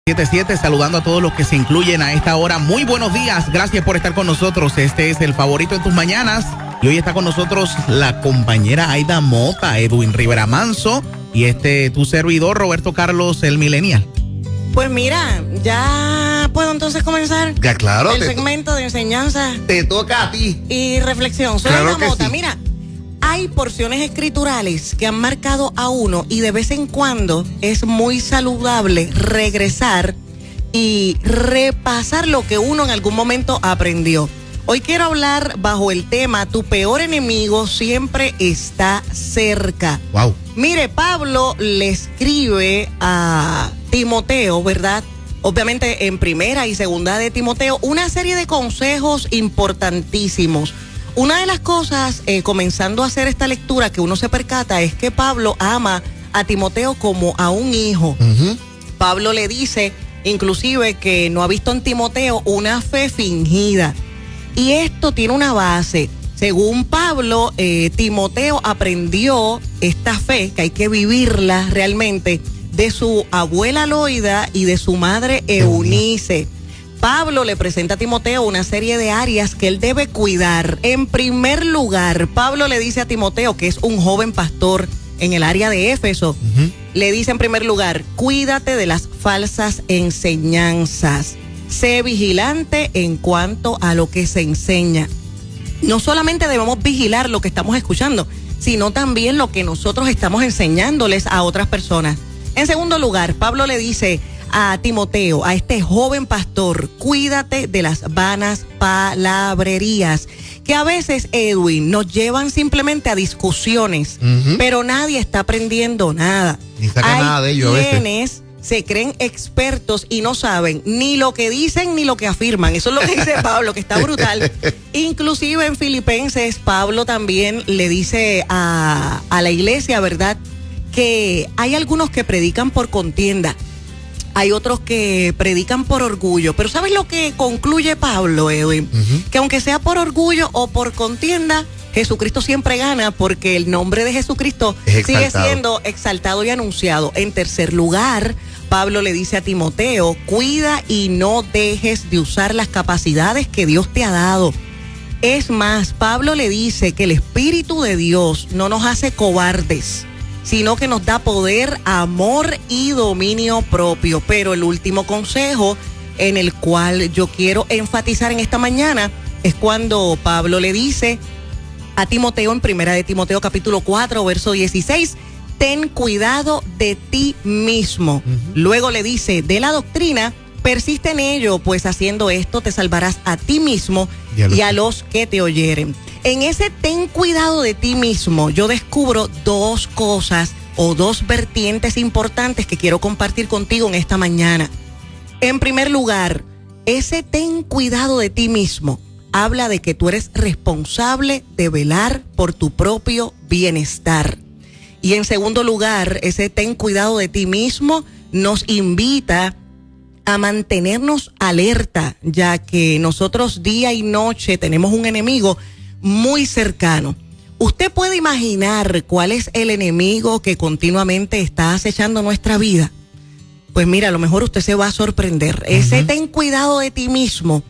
77, saludando a todos los que se incluyen a esta hora. Muy buenos días, gracias por estar con nosotros. Este es el favorito en tus mañanas y hoy está con nosotros la compañera Aida Mota, Edwin Rivera Manso y tu servidor Roberto Carlos, el Millennial. Pues mira, ya puedo entonces comenzar. Ya, claro. El segmento de enseñanza. Te toca a ti. Y reflexión. Soy Claro Aida Mota. sí. Mira, hay porciones escriturales que han marcado a uno y de vez en cuando es muy saludable regresar y repasar lo que uno en algún momento aprendió. Hoy quiero hablar bajo el tema tu peor enemigo siempre está cerca. Wow. Mire, Pablo le escribe a Timoteo, ¿verdad? Obviamente en primera y segunda de Timoteo, una serie de consejos importantísimos. Una de las cosas, comenzando a hacer esta lectura, que uno se percata es que Pablo ama a Timoteo como a un hijo. Uh-huh. Pablo le dice, inclusive, que no ha visto en Timoteo una fe fingida. Y esto tiene una base. Según Pablo, Timoteo aprendió esta fe, que hay que vivirla realmente, de su abuela Loida y de su madre Eunice. Pablo le presenta a Timoteo una serie de áreas que él debe cuidar. En primer lugar, Pablo le dice a Timoteo, que es un joven pastor en el área de Éfeso, le dice en primer lugar, cuídate de las falsas enseñanzas. Sé vigilante en cuanto a lo que se enseña. No solamente debemos vigilar lo que estamos escuchando, sino también lo que nosotros estamos enseñándoles a otras personas. En segundo lugar, Pablo le dice a Timoteo, a este joven pastor, cuídate de las vanas palabrerías, que a veces, Edwin, nos llevan simplemente a discusiones, pero nadie está aprendiendo nada. Ni saca nada de ello a veces. Quienes se creen expertos y no saben ni lo que dicen ni lo que afirman. Eso es lo que dice Pablo, que está brutal. Inclusive en Filipenses, Pablo también le dice a la iglesia, ¿verdad?, que hay algunos que predican por contienda. Hay otros que predican por orgullo. Pero ¿sabes lo que concluye Pablo, Edwin? Que aunque sea por orgullo o por contienda, Jesucristo siempre gana, porque el nombre de Jesucristo sigue siendo exaltado y anunciado. En tercer lugar, Pablo le dice a Timoteo, cuida y no dejes de usar las capacidades que Dios te ha dado. Es más, Pablo le dice que el Espíritu de Dios no nos hace cobardes, sino que nos da poder, amor y dominio propio. Pero el último consejo en el cual yo quiero enfatizar en esta mañana es cuando Pablo le dice a Timoteo en primera de Timoteo capítulo 4, verso 16, ten cuidado de ti mismo. Luego le dice, de la doctrina, persiste en ello, pues haciendo esto te salvarás a ti mismo y a los que te oyeren. En ese ten cuidado de ti mismo, yo descubro dos cosas o dos vertientes importantes que quiero compartir contigo en esta mañana. En primer lugar, ese ten cuidado de ti mismo habla de que tú eres responsable de velar por tu propio bienestar. Y en segundo lugar, ese ten cuidado de ti mismo nos invita a mantenernos alerta, ya que nosotros día y noche tenemos un enemigo muy cercano. ¿Usted puede imaginar cuál es el enemigo que continuamente está acechando nuestra vida? Pues mira, a lo mejor usted se va a sorprender. Ese ten cuidado de ti mismo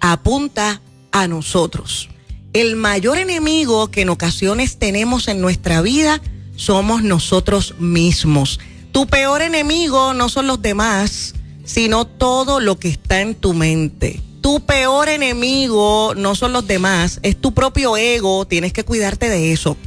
apunta a nosotros. El mayor enemigo que en ocasiones tenemos en nuestra vida somos nosotros mismos. Tu peor enemigo no son los demás, sino todo lo que está en tu mente. Tu peor enemigo no son los demás, es tu propio ego, tienes que cuidarte de eso.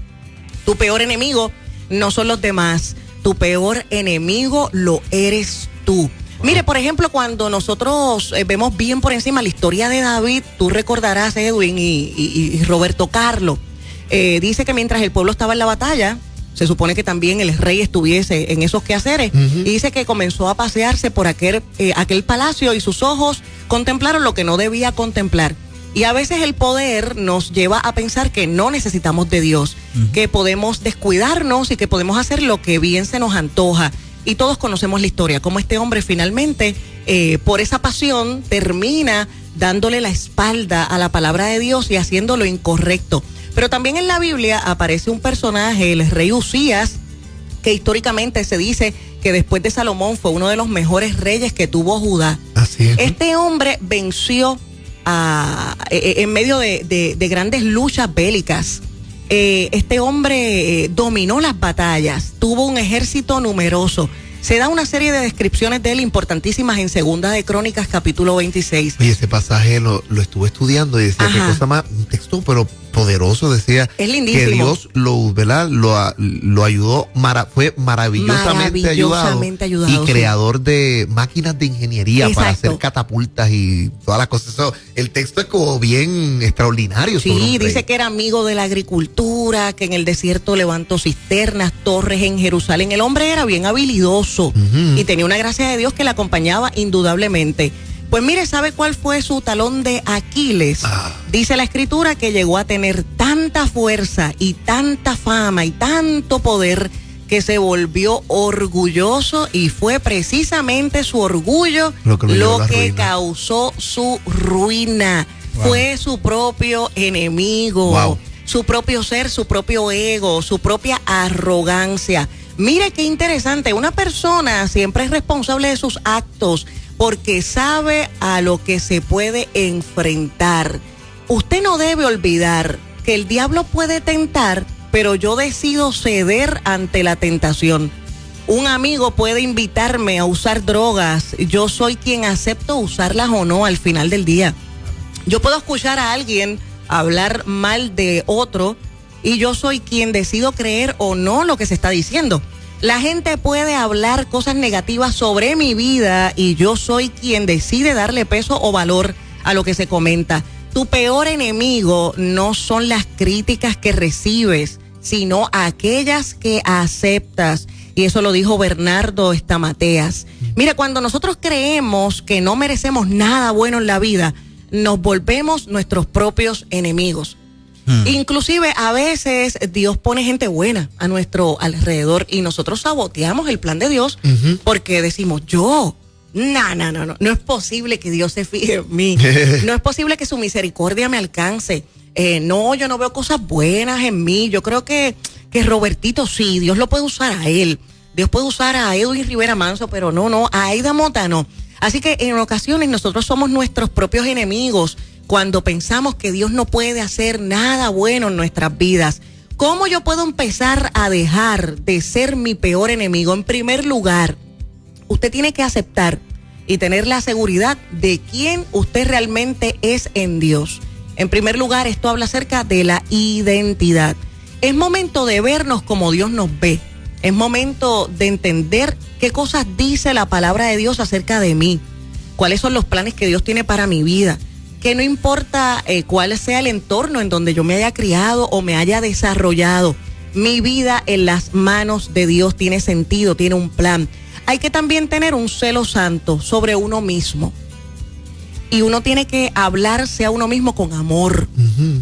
Tu peor enemigo no son los demás, tu peor enemigo lo eres tú. Mire, por ejemplo, cuando nosotros vemos bien por encima la historia de David, tú recordarás, Edwin y Roberto Carlos, dice que mientras el pueblo estaba en la batalla, se supone que también el rey estuviese en esos quehaceres, y dice que comenzó a pasearse por aquel palacio y sus ojos contemplaron lo que no debía contemplar. Y a veces el poder nos lleva a pensar que no necesitamos de Dios, que podemos descuidarnos y que podemos hacer lo que bien se nos antoja. Y todos conocemos la historia, cómo este hombre finalmente, por esa pasión, termina dándole la espalda a la palabra de Dios y haciendo lo incorrecto. Pero también en la Biblia aparece un personaje, el rey Usías, que históricamente se dice que después de Salomón fue uno de los mejores reyes que tuvo Judá. Así es. Este hombre venció en medio de grandes luchas bélicas. Este hombre dominó las batallas, tuvo un ejército numeroso. Se da una serie de descripciones de él importantísimas en Segunda de Crónicas, capítulo 26. Oye, ese pasaje lo estuve estudiando y decía qué cosa más, un texto pero poderoso, decía es lindísimo. Que Dios lo ayudó, fue maravillosamente ayudado y creador de máquinas de ingeniería. Exacto. Para hacer catapultas y todas las cosas. Eso, el texto es como bien extraordinario. Sí, dice que era amigo de la agricultura, que en el desierto levantó cisternas, torres en Jerusalén. El hombre era bien habilidoso y tenía una gracia de Dios que le acompañaba indudablemente. Pues mire, ¿sabe cuál fue su talón de Aquiles? Dice la escritura que llegó a tener tanta fuerza y tanta fama y tanto poder que se volvió orgulloso, y fue precisamente su orgullo lo que causó su ruina. Wow. Fue su propio enemigo, wow. Su propio ser, su propio ego, su propia arrogancia. Mire qué interesante, una persona siempre es responsable de sus actos, porque sabe a lo que se puede enfrentar. Usted no debe olvidar que el diablo puede tentar, pero yo decido ceder ante la tentación. Un amigo puede invitarme a usar drogas, yo soy quien acepto usarlas o no al final del día. Yo puedo escuchar a alguien hablar mal de otro y yo soy quien decido creer o no lo que se está diciendo. La gente puede hablar cosas negativas sobre mi vida y yo soy quien decide darle peso o valor a lo que se comenta. Tu peor enemigo no son las críticas que recibes, sino aquellas que aceptas. Y eso lo dijo Bernardo Estamateas. Mira, cuando nosotros creemos que no merecemos nada bueno en la vida, nos volvemos nuestros propios enemigos. Inclusive a veces Dios pone gente buena a nuestro alrededor y nosotros saboteamos el plan de Dios porque decimos, no es posible que Dios se fije en mí, no es posible que su misericordia me alcance, yo no veo cosas buenas en mí. Yo creo que Robertito sí, Dios lo puede usar a él, Dios puede usar a Edwin Rivera Manso, pero no, a Aida Mota no. Así que en ocasiones nosotros somos nuestros propios enemigos cuando pensamos que Dios no puede hacer nada bueno en nuestras vidas. ¿Cómo yo puedo empezar a dejar de ser mi peor enemigo? En primer lugar, usted tiene que aceptar y tener la seguridad de quién usted realmente es en Dios. En primer lugar, esto habla acerca de la identidad. Es momento de vernos como Dios nos ve. Es momento de entender qué cosas dice la palabra de Dios acerca de mí. Cuáles son los planes que Dios tiene para mi vida. Que no importa cuál sea el entorno en donde yo me haya criado o me haya desarrollado, mi vida en las manos de Dios tiene sentido, tiene un plan. Hay que también tener un celo santo sobre uno mismo. Y uno tiene que hablarse a uno mismo con amor.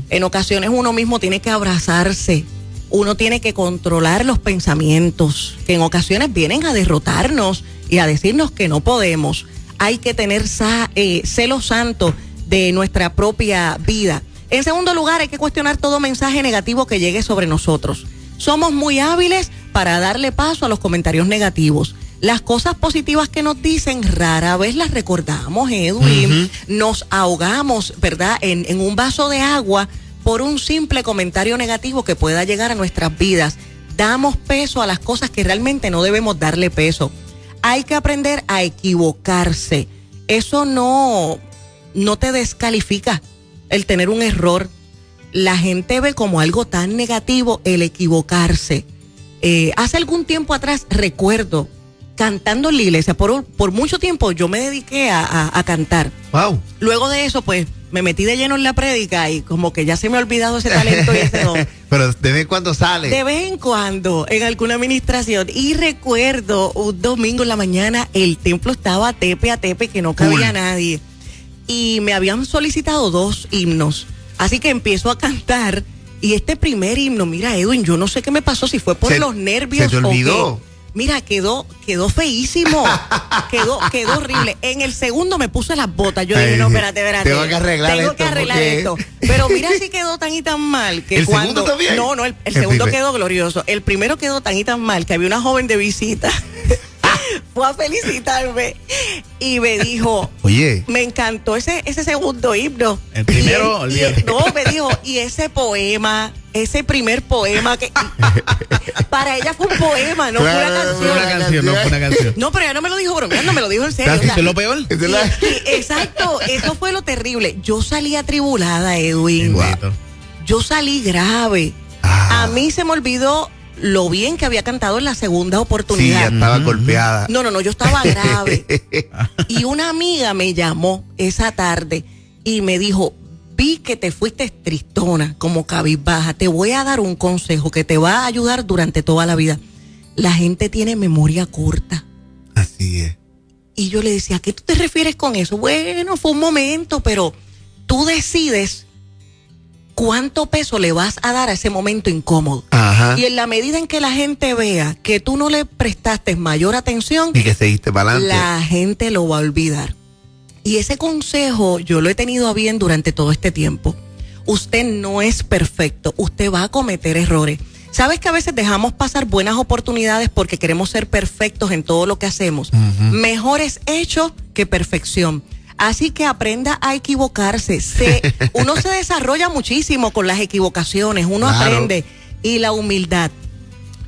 En ocasiones uno mismo tiene que abrazarse. Uno tiene que controlar los pensamientos, que en ocasiones vienen a derrotarnos y a decirnos que no podemos. Hay que tener celo santo de nuestra propia vida. En segundo lugar, hay que cuestionar todo mensaje negativo que llegue sobre nosotros. Somos muy hábiles para darle paso a los comentarios negativos. Las cosas positivas que nos dicen rara vez las recordamos, Edwin. Nos ahogamos, ¿verdad?, en un vaso de agua por un simple comentario negativo que pueda llegar a nuestras vidas. Damos peso a las cosas que realmente no debemos darle peso. Hay que aprender a equivocarse. Eso no te descalifica el tener un error. La gente ve como algo tan negativo el equivocarse. Hace algún tiempo atrás, recuerdo, cantando en la iglesia, por mucho tiempo yo me dediqué a cantar. Wow. Luego de eso, pues, me metí de lleno en la prédica y como que ya se me ha olvidado ese talento y ese don. Pero de vez en cuando sale. De vez en cuando, en alguna administración. Y recuerdo un domingo en la mañana, el templo estaba tepe a tepe, que no cabía nadie. Y me habían solicitado 2 himnos. Así que empiezo a cantar. Y este primer himno, mira, Edwin, yo no sé qué me pasó, si fue por los nervios se te olvidó. o qué. Mira, quedó feísimo. Quedó horrible. En el segundo me puse las botas. Yo dije, no, espérate. Tengo que arreglar esto. Pero mira si quedó tan y tan mal que ¿El cuando. segundo también? No, el segundo quedó glorioso. El primero quedó tan y tan mal que había una joven de visita. fue a felicitarme y me dijo, oye, me encantó ese segundo himno. El primero, no, me dijo, y ese poema, ese primer poema que para ella fue un poema, no claro, fue una canción. No fue una canción. No, pero ella no me lo dijo bromeando, me lo dijo en serio. ¿Eso es lo peor? Exacto, eso fue lo terrible. Yo salí atribulada, Edwin. Wow. Yo salí grave. A mí se me olvidó lo bien que había cantado en la segunda oportunidad. Sí, ya estaba golpeada. No, yo estaba grave. Y una amiga me llamó esa tarde y me dijo, vi que te fuiste tristona, como cabizbaja, te voy a dar un consejo que te va a ayudar durante toda la vida. La gente tiene memoria corta. Así es. Y yo le decía, ¿a qué tú te refieres con eso? Bueno, fue un momento, pero tú decides cuánto peso le vas a dar a ese momento incómodo. Ajá. Y en la medida en que la gente vea que tú no le prestaste mayor atención, y que seguiste para adelante, la gente lo va a olvidar. Y ese consejo yo lo he tenido a bien durante todo este tiempo. Usted no es perfecto, usted va a cometer errores. ¿Sabes que a veces dejamos pasar buenas oportunidades porque queremos ser perfectos en todo lo que hacemos? Mejor es hecho que perfección. Así que aprenda a equivocarse. Uno se desarrolla muchísimo con las equivocaciones, uno aprende. Y la humildad.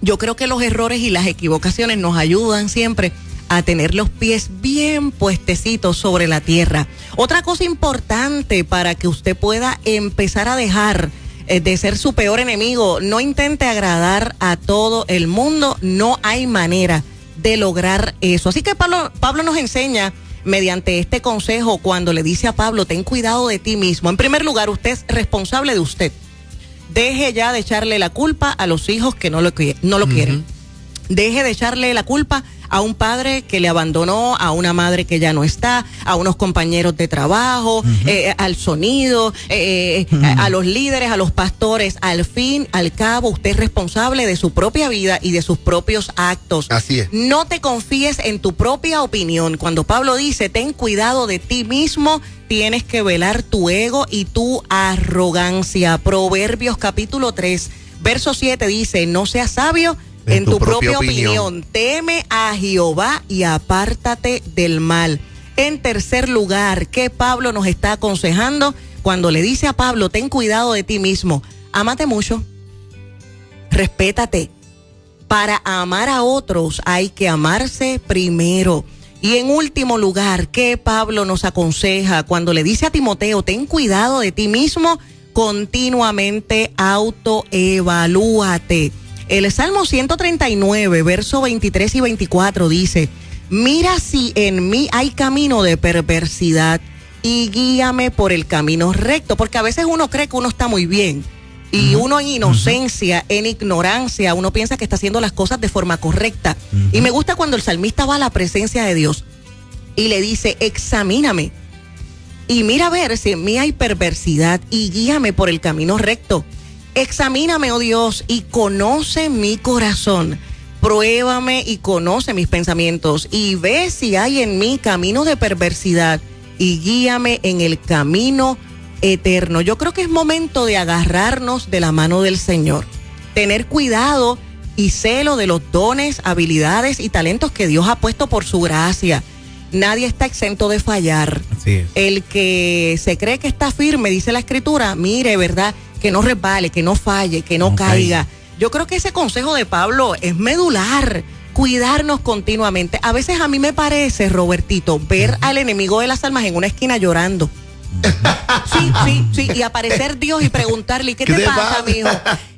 Yo creo que los errores y las equivocaciones nos ayudan siempre a tener los pies bien puestecitos sobre la tierra. Otra cosa importante para que usted pueda empezar a dejar de ser su peor enemigo, no intente agradar a todo el mundo, no hay manera de lograr eso. Así que Pablo nos enseña mediante este consejo cuando le dice a Pablo, ten cuidado de ti mismo. En primer lugar, usted es responsable de usted. Deje ya de echarle la culpa a los hijos que no lo quieren. Deje de echarle la culpa a un padre que le abandonó, a una madre que ya no está, a unos compañeros de trabajo, al sonido, a los líderes, a los pastores. Al fin, al cabo, usted es responsable de su propia vida y de sus propios actos. Así es. No te confíes en tu propia opinión. Cuando Pablo dice, ten cuidado de ti mismo, tienes que velar tu ego y tu arrogancia. Proverbios capítulo 3, verso 7 dice, no seas sabio en tu propia opinión. Teme a Jehová y apártate del mal. En tercer lugar, ¿qué Pablo nos está aconsejando? Cuando le dice a Pablo, ten cuidado de ti mismo, ámate mucho, respétate. Para amar a otros hay que amarse primero. Y en último lugar, ¿qué Pablo nos aconseja? Cuando le dice a Timoteo, ten cuidado de ti mismo, continuamente autoevalúate. El Salmo 139, verso 23 y 24 dice, mira si en mí hay camino de perversidad y guíame por el camino recto. Porque a veces uno cree que uno está muy bien y uno en inocencia, en ignorancia, uno piensa que está haciendo las cosas de forma correcta. Y me gusta cuando el salmista va a la presencia de Dios y le dice, examíname y mira a ver si en mí hay perversidad y guíame por el camino recto. Examíname, oh Dios, y conoce mi corazón. Pruébame y conoce mis pensamientos y ve si hay en mí camino de perversidad y guíame en el camino eterno. Yo creo que es momento de agarrarnos de la mano del Señor, tener cuidado y celo de los dones, habilidades y talentos que Dios ha puesto por su gracia. Nadie está exento de fallar. Así es. El que se cree que está firme, dice la Escritura, mire, ¿verdad?, que no resbale, que no falle, que no caiga. Yo creo que ese consejo de Pablo es medular, cuidarnos continuamente. A veces a mí me parece, ver al enemigo de las almas en una esquina llorando. Sí, y aparecer Dios y preguntarle, ¿qué te pasa, mijo?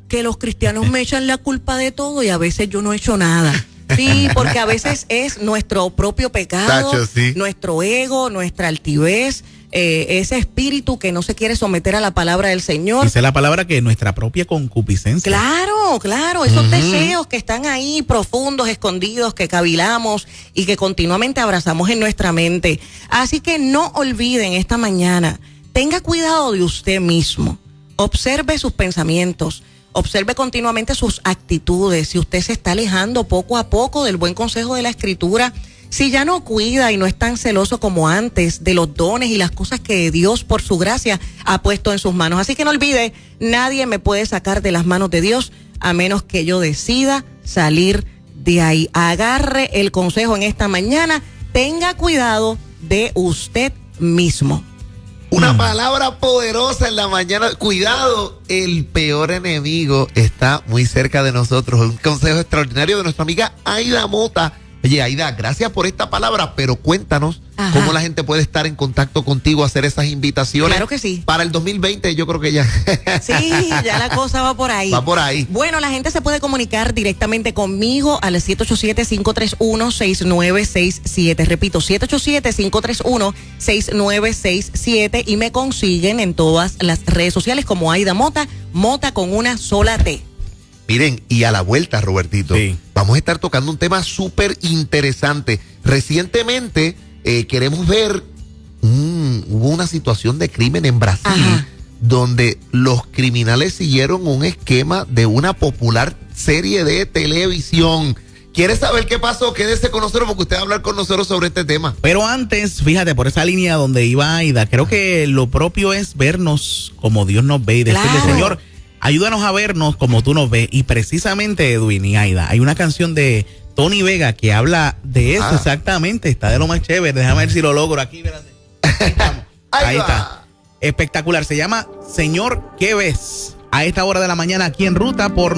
Que los cristianos me echan la culpa de todo y a veces yo no he hecho nada. Sí, porque a veces es nuestro propio pecado, nuestro ego, nuestra altivez, ese espíritu que no se quiere someter a la palabra del Señor. Dice la palabra que nuestra propia concupiscencia. Claro, esos deseos que están ahí profundos, escondidos, que cavilamos y que continuamente abrazamos en nuestra mente. Así que no olviden esta mañana, tenga cuidado de usted mismo, observe sus pensamientos, observe continuamente sus actitudes, si usted se está alejando poco a poco del buen consejo de la Escritura, si ya no cuida y no es tan celoso como antes de los dones y las cosas que Dios por su gracia ha puesto en sus manos. Así que no olvide, nadie me puede sacar de las manos de Dios a menos que yo decida salir de de ahí. Agarre el consejo en esta mañana. Tenga cuidado de usted mismo. Una palabra poderosa en la mañana. Cuidado, el peor enemigo está muy cerca de nosotros. Un consejo extraordinario de nuestra amiga Aida Mota. Oye, Aida, gracias por esta palabra, pero cuéntanos cómo la gente puede estar en contacto contigo, hacer esas invitaciones. Claro que sí. Para el 2020 yo creo que ya. Sí, ya la cosa va por ahí. Va por ahí. Bueno, la gente se puede comunicar directamente conmigo al 787-531-6967. Repito, 787-531-6967 y me consiguen en todas las redes sociales como Aida Mota, Mota con una sola T. Miren, y a la vuelta, Robertito, vamos a estar tocando un tema súper interesante. Recientemente queremos ver, hubo una situación de crimen en Brasil, donde los criminales siguieron un esquema de una popular serie de televisión. ¿Quieres saber qué pasó? Quédese con nosotros porque usted va a hablar con nosotros sobre este tema. Pero antes, fíjate, por esa línea donde iba Aida, creo que lo propio es vernos como Dios nos ve y decirle, Señor, ayúdanos a vernos como tú nos ves. Y precisamente, Edwin y Aida, hay una canción de Tony Vega que habla de eso exactamente. Está de lo más chévere. Déjame ver si lo logro aquí. Ahí está. Espectacular. Se llama Señor, ¿qué ves? A esta hora de la mañana aquí en Ruta por